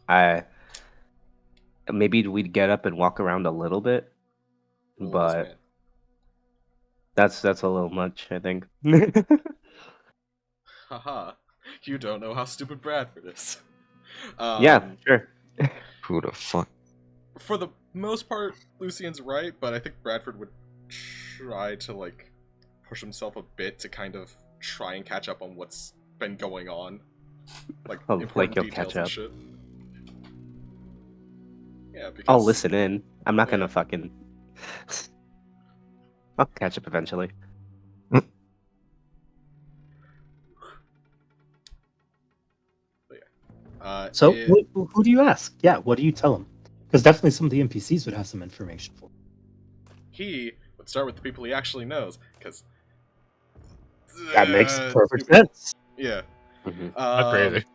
I maybe we'd get up and walk around a little bit, Oh, this but man. that's a little much, I think. Haha. You don't know how stupid Bradford is. Yeah, sure. Who the fuck? For the most part, Lucian's right, but I think Bradford would try to, like, push himself a bit to kind of try and catch up on what's been going on. Like, Oh, important you'll details catch and up. shit. Yeah, because... I'll listen in. I'm not gonna Yeah. fucking. I'll catch up eventually. So, it- who do you ask? Yeah, what do you tell him? Because definitely some of the NPCs would have some information for. he would start with the people he actually knows, because... That makes perfect sense. Yeah. Mhm. Not crazy.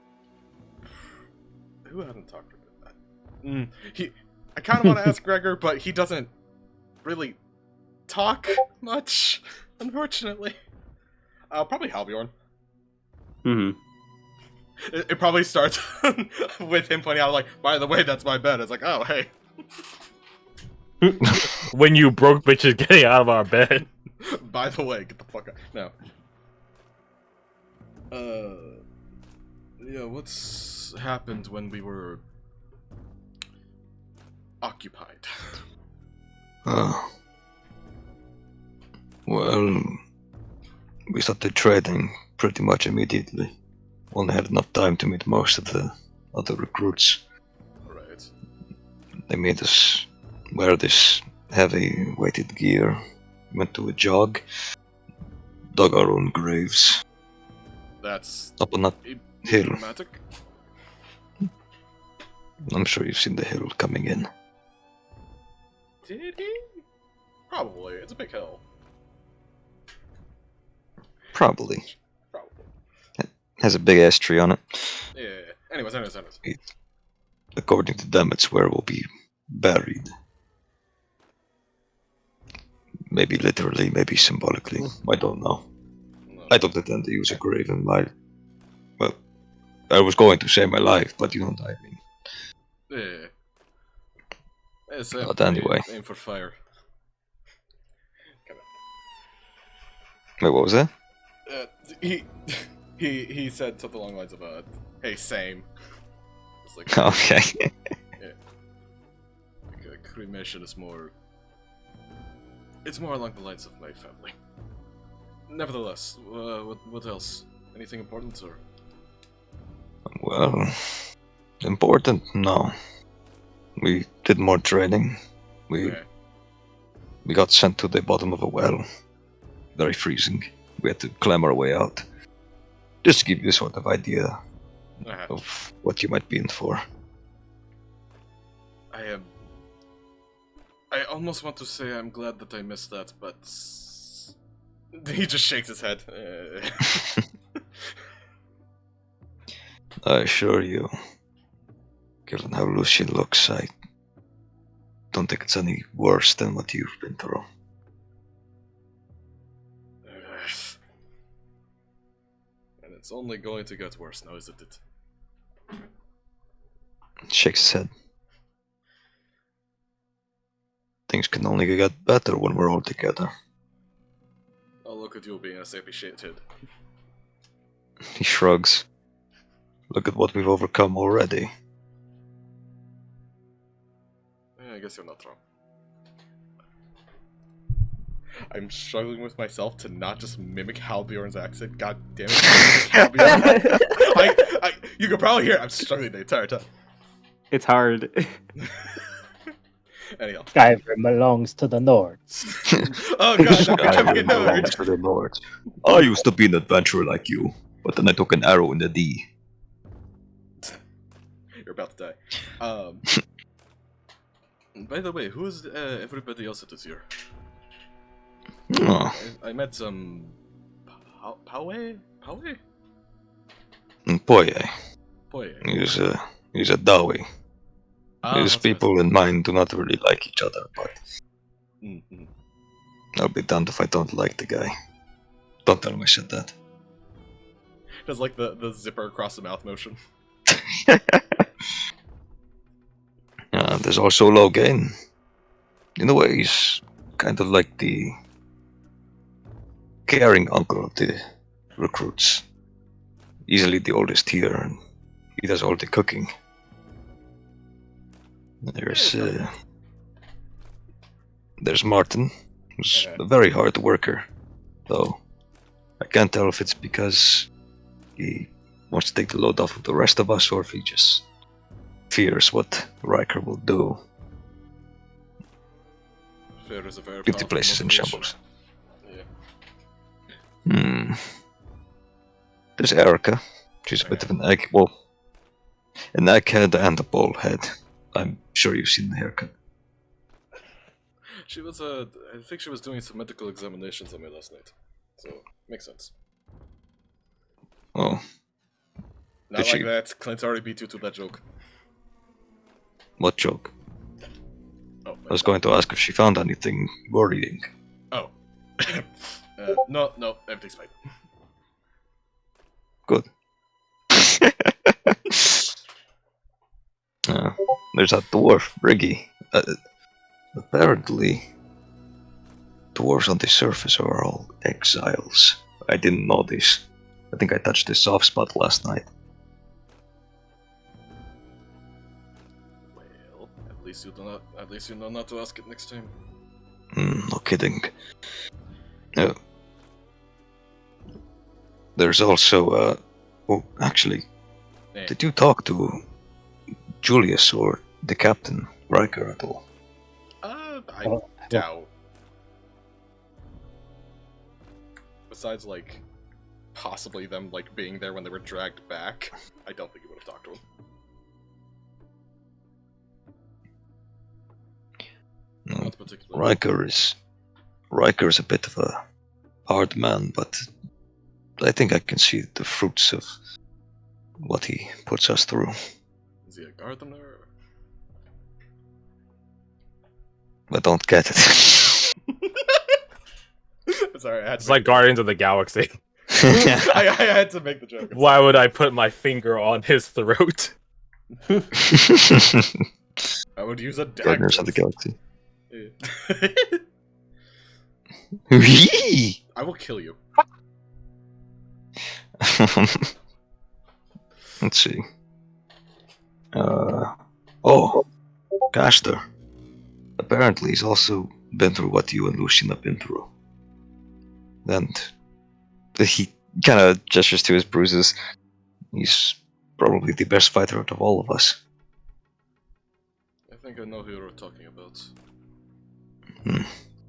Who hasn't talked about that? I kind of want to ask Gregor, but he doesn't really talk much, unfortunately. Probably Halbjorn. Mhm. It probably starts with him pointing out, like, by the way, that's my bed. It's like, oh, hey. When you broke bitches getting out of our bed. By the way, get the fuck out. No. Yeah, what's happened when we were occupied? Well, we started trading pretty much immediately. Only had enough time to meet most of the other recruits. Right. They made us wear this heavy weighted gear, went to a jog, dug our own graves That's up on that hill. dramatic. I'm sure you've seen the hill coming in. Did he? Probably. It's a big hill. Probably. Probably. Has a big ash tree on it. Yeah. Anyways. According to them, it's where we'll be buried. Maybe literally, maybe symbolically. I don't know. No. I don't intend to use a grave in my... Well, I was going to say my life, but you know what I mean. Yeah. It's But anyway. Aim for fire. Come Wait, what was that? on. He said something along the lines of, hey, same. It's like, Okay. like cremation is more... It's more along the lines of my family. Nevertheless, what else? Anything important, or...? Well, important? No. We did more training. We got sent to the bottom of a well. Very freezing. We had to climb our way out. Just to give you a sort of idea of what you might be in for. I almost want to say I'm glad that I missed that, but... He just shakes his head. I assure you, given how Lucian looks, I don't think it's any worse than what you've been through. And it's only going to get worse now, isn't it? Shakes his head. Things can only get better when we're all together. Oh, look at you being a satiated. He shrugs. Look at what we've overcome already. I guess you're not wrong. I'm struggling with myself to not just mimic Halbjorn's accent. God damn it. You can probably hear it. I'm struggling the entire time. It's hard. Anyhow. Skyrim belongs to the Nords. Oh god, I'm becoming a Skyrim belongs nerd. to the Lord. I used to be an adventurer like you, but then I took an arrow in the D. You're about to die. By the way, who is everybody else that is here? Oh, I met some... Poe? Poye. Poe. He's a Dawi. His that's people and mine do not really like each other, but right. Mm-hmm. I'll be damned if I don't like the guy. Don't tell him I said that. Does like the zipper across the mouth motion. there's also Logan. In a way, he's kind of like the caring uncle of the recruits. Easily the oldest here, and he does all the cooking. There's Martin, who's a very hard worker, though I can't tell if it's because he wants to take the load off of the rest of us, or if he just fears what Riker will do. Fear is a very 50 powerful places in motivation. shambles. Yeah. There's Erica. She's a bit of an egg. Well, an egghead and a bald head. I'm sure you've seen the haircut. She was I think she was doing some medical examinations on me last night. So, makes sense. Oh, Not Did like she- that. Clint already beat you to that joke. what joke? Oh, I was going to ask if she found anything worrying. Oh. No, everything's fine. Good. There's that dwarf, Riggy. Apparently, dwarves on the surface are all exiles. I didn't know this. I think I touched the soft spot last night. Well, at least you know not to ask it next time. No kidding. There's also, oh, actually, Eh. did you talk to Julius or the captain, Riker, at all? I Oh, doubt. Besides, like, possibly them, like, being there when they were dragged back, I don't think you would have talked to him. No. Not particularly. Riker is a bit of a hard man, but I think I can see the fruits of what he puts us through. Is he a gardener? I don't get it. Sorry, I had It's to like make Guardians of the Galaxy. I had to make the joke. I'm Why sorry. would I put my finger on his throat? I would use a dagger. Gardeners of the Galaxy. Yeah. I will kill you. Let's see. Oh, Caster. Apparently, he's also been through what you and Lucian have been through. And he kind of gestures to his bruises. He's probably the best fighter out of all of us. I think I know who you're talking about.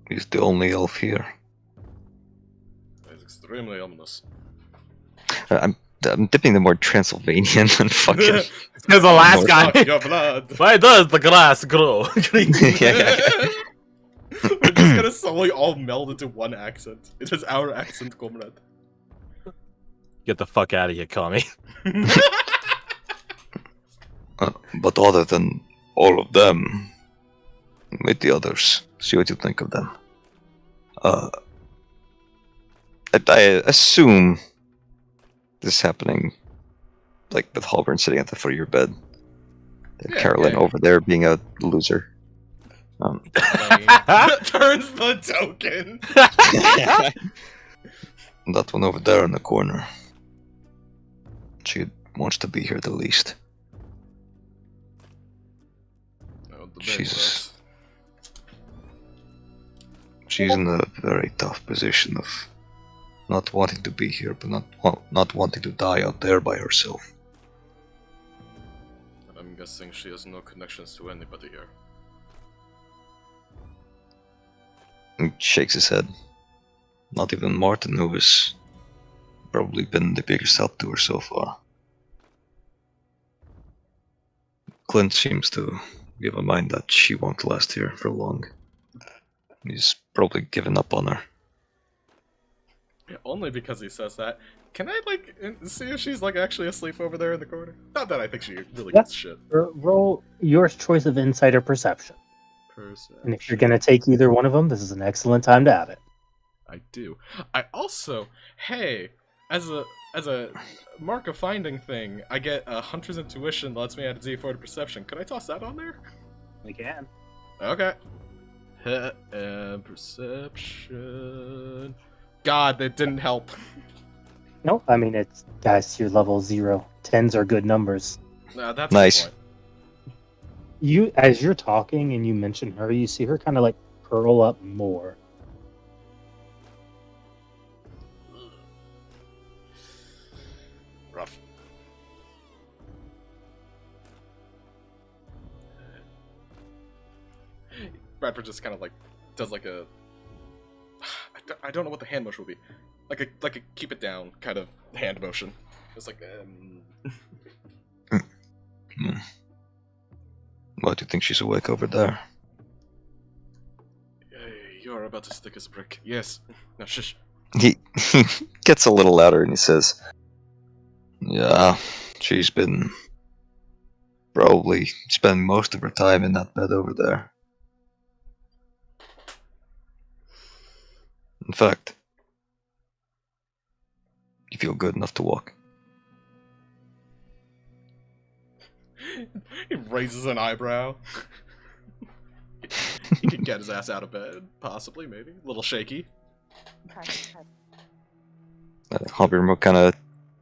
He's the only elf here. It's extremely ominous. I'm dipping the word Transylvanian and fucking. Because the last guy. Suck your blood. Why does the grass grow? Yeah. We're just gonna slowly all meld into one accent. It is our accent, comrade. Get the fuck out of here, Kami. But other than all of them, meet the others. See what you think of them. I assume this is happening, like with Halburn sitting at the foot of your bed, and Yeah, Carolyn yeah. over there being a loser. Turns the token. And that one over there in the corner. She wants to be here the least. Oh, the Jesus. She's in a very tough position of not wanting to be here, but not wanting to die out there by herself. I'm guessing she has no connections to anybody here. He shakes his head. Not even Martin, who has probably been the biggest help to her so far. Clint seems to give a mind that she won't last here for long. He's probably given up on her. Only because he says that. Can I, like, see if she's, like, actually asleep over there in the corner? Not that I think she really Yeah. gets shit. Roll your choice of insight or perception. And if you're going to take either one of them, this is an excellent time to have it. I do. I also, hey, as a mark of finding thing, I get a hunter's intuition that lets me add a D4 to perception. Could I toss that on there? We can. Okay. And perception. God, that didn't help. No, I mean, it's, guys, you're level 0. 10s are good numbers. Nah, that's Nice. a good point. You, as you're talking and you mention her, you see her kind of like curl up more. Rough. Bradford just kind of like does like a. I don't know what the hand motion would be, like a keep it down kind of hand motion. It's like Why do you think she's awake over there? You're about to stick us a brick. Yes. No, shush. He gets a little louder and he says, "Yeah, she's been probably spending most of her time in that bed over there. In fact, you feel good enough to walk." He raises an eyebrow. He could get his ass out of bed, possibly, maybe. A little shaky. Hobby will kind of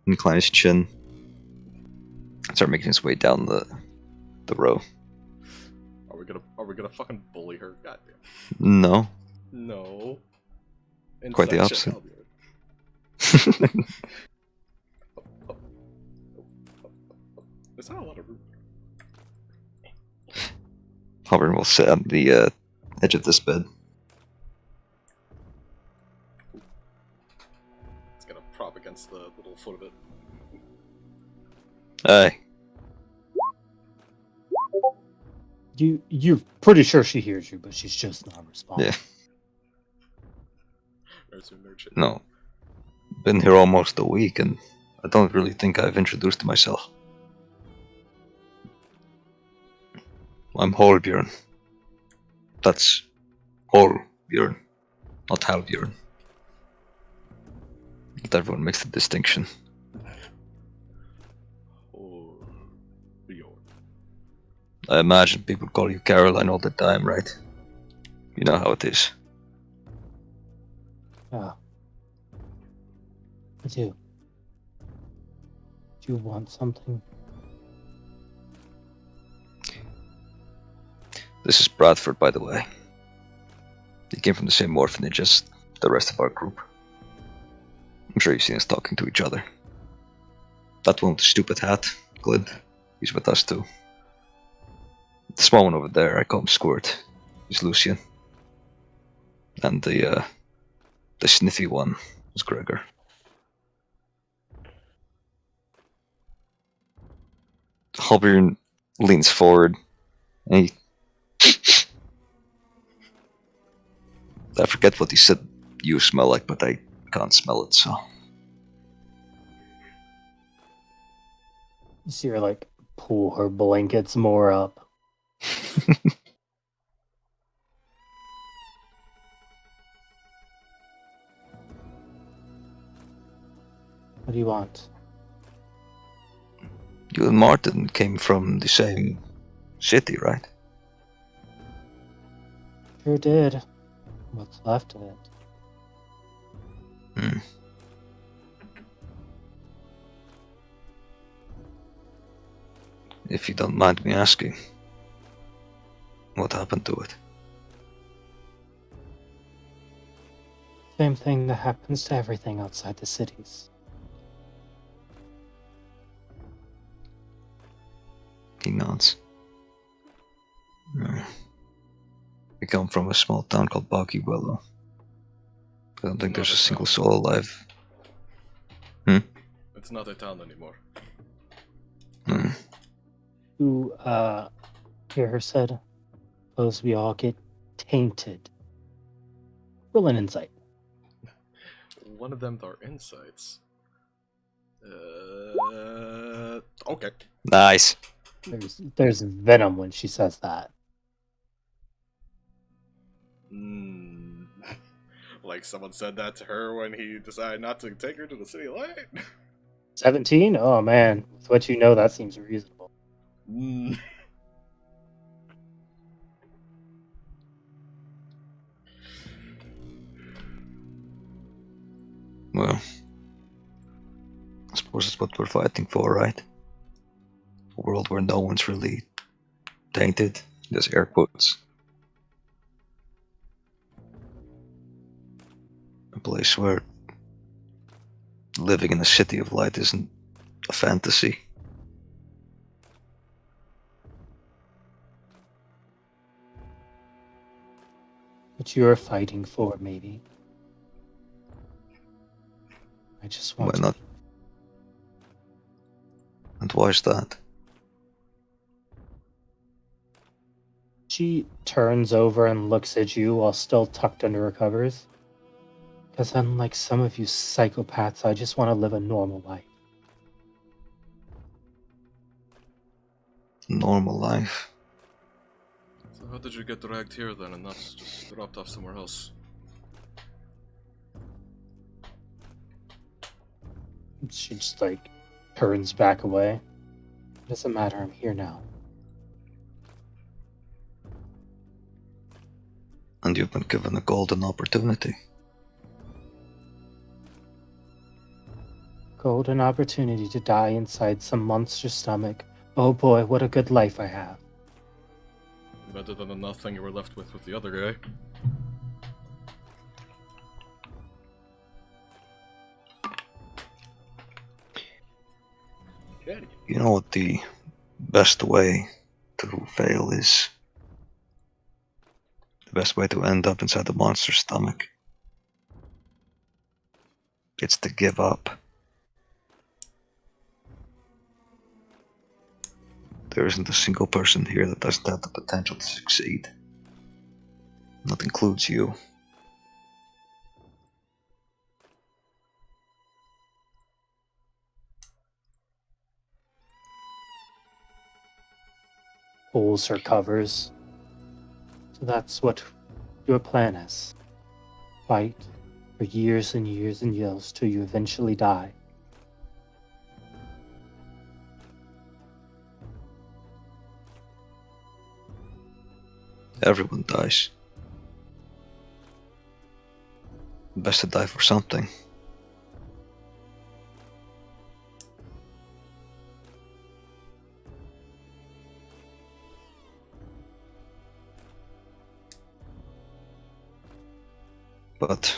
incline his chin, start making his way down the row. Are we gonna fucking bully her? Goddamn. No, No. Quite the Inside check, opposite. I'll be right. There's not a lot of room. Hobby will sit on the edge of this bed. It's gonna prop against the little foot of it. Aye. You're pretty sure she hears you, but she's just not responding. Yeah. Nerd shit. No. Been here almost a week, and I don't really think I've introduced myself. I'm Holbjörn. That's Holbjörn, not Halbjörn. Not everyone makes the distinction. Oh, Bjorn. I imagine people call you Caroline all the time, right? You know how it is. Oh. I do. Do you want something? This is Bradford, by the way. He came from the same orphanage as the rest of our group. I'm sure you've seen us talking to each other. That one with the stupid hat, Glid, he's with us too. The small one over there, I call him Squirt. He's Lucian. And the sniffy one is Gregor. Halbjörn leans forward and he... I forget what he said you smell like, but I can't smell it, so... You see her like pull her blankets more up. What do you want? You and Martin came from the same city, right? Sure did. What's left of it? Hmm. If you don't mind me asking, what happened to it? Same thing that happens to everything outside the cities. He nods. Hmm. We come from a small town called Boggy Willow. I don't think there's a single soul alive. It's not a town anymore. Hmm. Who, hear her said, suppose we all get tainted. Roll an insight. One of them are insights. Okay. Nice. There's venom when she says that. Like someone said that to her when he decided not to take her to the City of Light. 17? Oh man, with what you know, that seems reasonable. Well, I suppose it's what we're fighting for, right? A world where no one's really tainted. There's air quotes. A place where living in a city of light isn't a fantasy. What you're fighting for, maybe. I just Why want to. not? And why is that? She turns over and looks at you while still tucked under her covers. Because unlike some of you psychopaths, I just want to live a normal life. Normal life. So how did you get dragged here then and not just dropped off somewhere else? She just turns back away. Doesn't matter, I'm here now. And you've been given a golden opportunity. Golden opportunity to die inside some monster stomach. Oh boy, what a good life I have. Better than the nothing you were left with the other guy. You know what the best way to fail is? The best way to end up inside the monster's stomach? It's to give up. There isn't a single person here that doesn't have the potential to succeed. That includes you. Pulls her covers. So that's what your plan is. Fight for years and years and years till you eventually die. Everyone dies. Best to die for something. But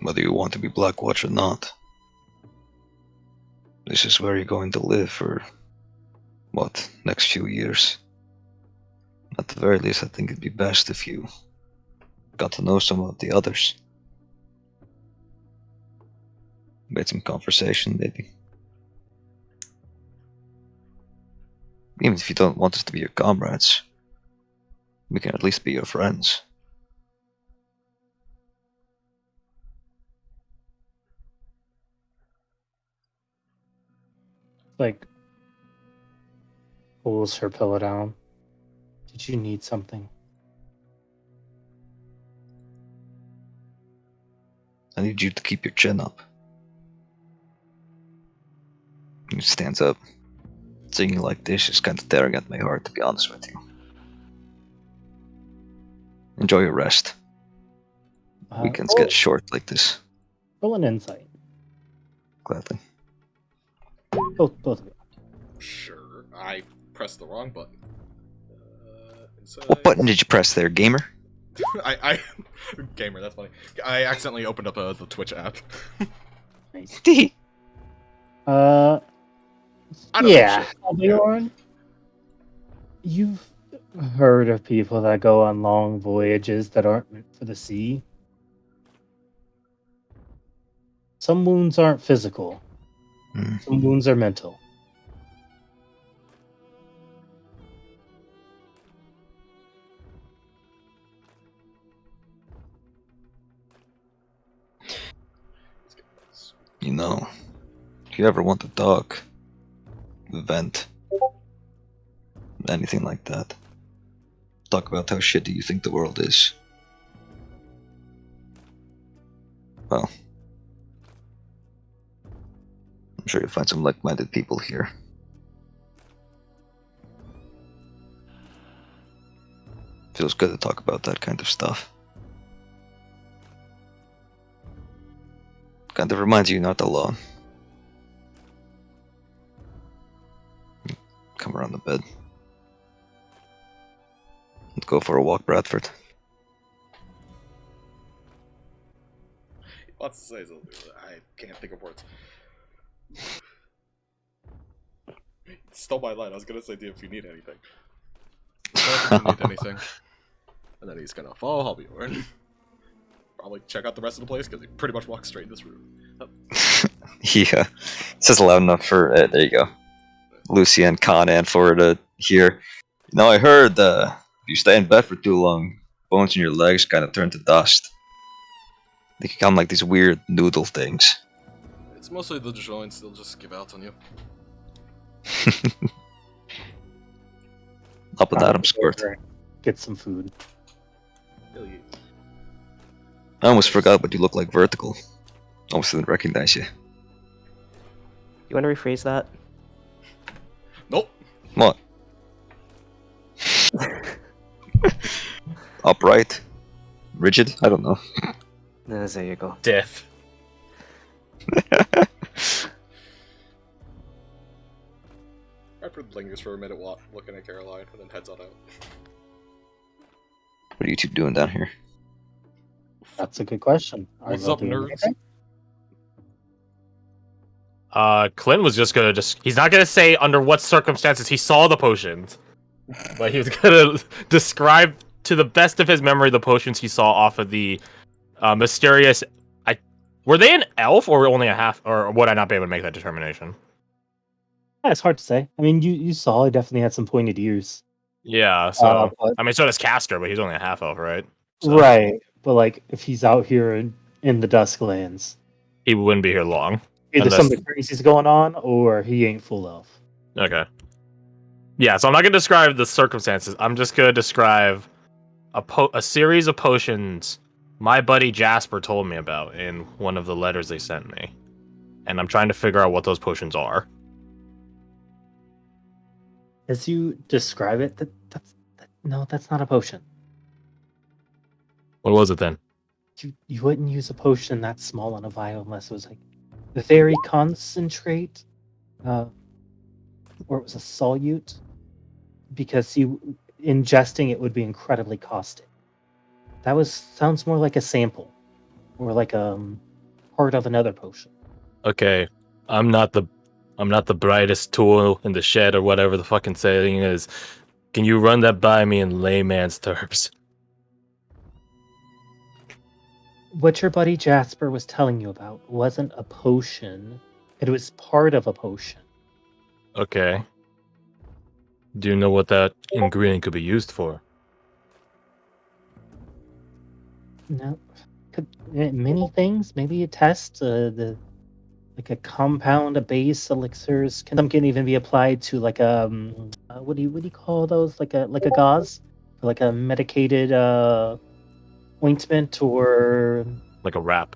whether you want to be Blackwatch or not, this is where you're going to live for, what, next few years. At the very least, I think it'd be best if you got to know some of the others. Made some conversation, maybe. Even if you don't want us to be your comrades, we can at least be your friends. Pulls her pillow down. Did you need something? I need you to keep your chin up. He stands up. Singing like this is kind of tearing at my heart, to be honest with you. Enjoy your rest. Weekends get short like this. Roll an insight. Gladly. Both of you. Sure, I pressed the wrong button. What button did you press there, gamer? I gamer. That's funny. I accidentally opened up the Twitch app. Nice. I don't Yeah, think shit. Albion, you've heard of people that go on long voyages that aren't meant for the sea. Some wounds aren't physical. Some wounds are mental. You know, if you ever want to talk, vent, anything like that, talk about how shitty you think the world is, well, I'm sure you'll find some like-minded people here. Feels good to talk about that kind of stuff. Kind of reminds you you're not alone. Come around the bed. Let's go for a walk, Bradford. Lots to say, so I can't think of words. Stole my line. I was gonna say, if you need anything. If you need anything. And then he's gonna follow Hobbyhorn. Probably check out the rest of the place because he pretty much walks straight in this room. Oh. Yeah, this is loud enough for. There you go. Lucien, Conan for to hear. Now I heard if you stay in bed for too long, bones in your legs kind of turn to dust. They become like these weird noodle things. It's mostly the joints, they'll just give out on you. Up and Adam squirt. Get some food. Really. I almost forgot what you look like vertical. Almost didn't recognize you. You want to rephrase that? Nope. What? Upright? Rigid? I don't know. There you go. Diff. Bradford lingers for a minute looking at Caroline and then heads on out. What are you two doing down here? That's a good question. What's y'all up, doing nerds? anything? Clint was just gonna he's not gonna say under what circumstances he saw the potions. But he was gonna describe to the best of his memory the potions he saw off of the mysterious. Were they an elf or only a half? Or would I not be able to make that determination? Yeah, it's hard to say. I mean, you saw he definitely had some pointed ears. Yeah. So But, I mean, so does Castor, but he's only a half elf, right? So right. But like, if he's out here in the Dusklands, he wouldn't be here long. either Unless- something crazy's going on or he ain't full elf. Okay. Yeah. So I'm not gonna describe the circumstances. I'm just gonna describe a series of potions my buddy Jasper told me about in one of the letters they sent me, and I'm trying to figure out what those potions are. As you describe it, no, that's not a potion. What was it then? You wouldn't use a potion that small on a vial unless it was like very concentrate, or it was a solute, because ingesting it would be incredibly caustic. That sounds more like a sample, or like part of another potion. Okay, I'm not the brightest tool in the shed or whatever the fucking saying is. Can you run that by me in layman's terms? What your buddy Jasper was telling you about wasn't a potion. It was part of a potion. Okay. Do you know what that ingredient could be used for? No, many things. Maybe a test. Like a compound, a base, elixirs. Some can even be applied to like a what do you call those? Like a gauze, or like a medicated ointment, or Like a wrap?